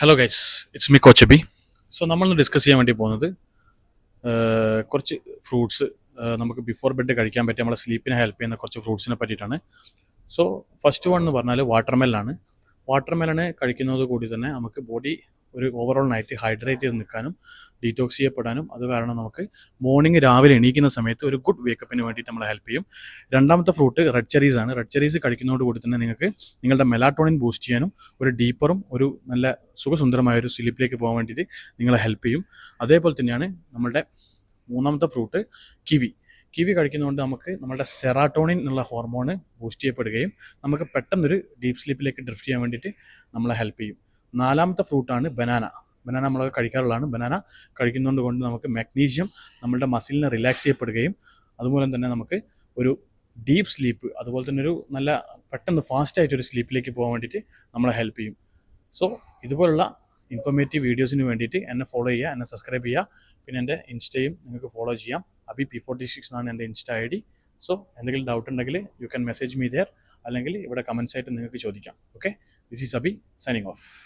Hello guys, it's me coach B. So നമ്മളിന്ന് discuss ചെയ്യാൻ വേണ്ടി പോകുന്നത് കുറച്ച് ഫ്രൂട്ട്സ് നമുക്ക് ബിഫോർ ബെഡ് കഴിക്കാൻ പറ്റിയ നമ്മളെ സ്ലീപ്പിനെ ഹെൽപ്പ് ചെയ്യുന്ന കുറച്ച് ഫ്രൂട്ട്സിനെ പറ്റിയിട്ടാണ്. സോ ഫസ്റ്റ് വൺ എന്ന് പറഞ്ഞാൽ വാട്ടർമെലനാണ്. വാട്ടർമെലനെ കഴിക്കുന്നത് കൂടി തന്നെ നമുക്ക് ബോഡി ഒരു ഓവറോൾ നൈറ്റ് ഹൈഡ്രേറ്റ് ചെയ്ത് നിൽക്കാനും ഡീറ്റോക്സ് ചെയ്യപ്പെടാനും അത് കാരണം നമുക്ക് മോർണിംഗ് രാവിലെ എണീക്കുന്ന സമയത്ത് ഒരു ഗുഡ് വേക്കപ്പിന് വേണ്ടിയിട്ട് നമ്മളെ ഹെൽപ്പ് ചെയ്യും. രണ്ടാമത്തെ ഫ്രൂട്ട് റെഡ് ചെറീസ് ആണ്. റെഡ് ചെറീസ് കഴിക്കുന്നതോട് കൂടി തന്നെ നിങ്ങൾക്ക് നിങ്ങളുടെ മെലാറ്റോണിൻ ബൂസ്റ്റ് ചെയ്യാനും ഒരു ഡീപ്പറും ഒരു നല്ല സുഖസുന്ദരമായ ഒരു സ്ലീപ്പിലേക്ക് പോകാൻ വേണ്ടിയിട്ട് നിങ്ങളെ ഹെൽപ്പ് ചെയ്യും. അതേപോലെ തന്നെയാണ് നമ്മളുടെ മൂന്നാമത്തെ ഫ്രൂട്ട് കിവി. കിവി കഴിക്കുന്നതുകൊണ്ട് നമുക്ക് നമ്മുടെ സെറാട്ടോണിൻ എന്നുള്ള ഹോർമോണ് ബൂസ്റ്റ് ചെയ്യപ്പെടുകയും നമുക്ക് പെട്ടെന്നൊരു ഡീപ്പ് സ്ലീപ്പിലേക്ക് ഡ്രിഫ്റ്റ് ചെയ്യാൻ വേണ്ടിയിട്ട് നമ്മളെ ഹെൽപ്പ് ചെയ്യും. നാലാമത്തെ ഫ്രൂട്ടാണ് ബനാന. ബനാന നമ്മൾ കഴിക്കാറുള്ളതാണ്. ബനാന കഴിക്കുന്നതുകൊണ്ട് കൊണ്ട് നമുക്ക് മാഗ്നീഷ്യം നമ്മളുടെ മസിലിനെ റിലാക്സ് ചെയ്യപ്പെടുകയും അതുപോലെ തന്നെ നമുക്ക് ഒരു ഡീപ്പ് സ്ലീപ്പ് അതുപോലെ തന്നെ ഒരു നല്ല പെട്ടെന്ന് ഫാസ്റ്റായിട്ടൊരു സ്ലീപ്പിലേക്ക് പോകാൻ വേണ്ടിയിട്ട് നമ്മളെ ഹെൽപ്പ് ചെയ്യും. സോ ഇതുപോലുള്ള ഇൻഫോർമേറ്റീവ് വീഡിയോസിന് വേണ്ടിയിട്ട് എന്നെ ഫോളോ ചെയ്യുക, എന്നെ സബ്സ്ക്രൈബ് ചെയ്യുക. പിന്നെ എൻ്റെ ഇൻസ്റ്റയും നിങ്ങൾക്ക് ഫോളോ ചെയ്യാം. അബി P46 എന്നാണ് എൻ്റെ ഇൻസ്റ്റ ID. സോ എന്തെങ്കിലും ഡൗട്ട് ഉണ്ടെങ്കിൽ you can message me there, അല്ലെങ്കിൽ ഇവിടെ കമൻസ് ആയിട്ട് നിങ്ങൾക്ക് ചോദിക്കാം. Okay, this is Abi signing of.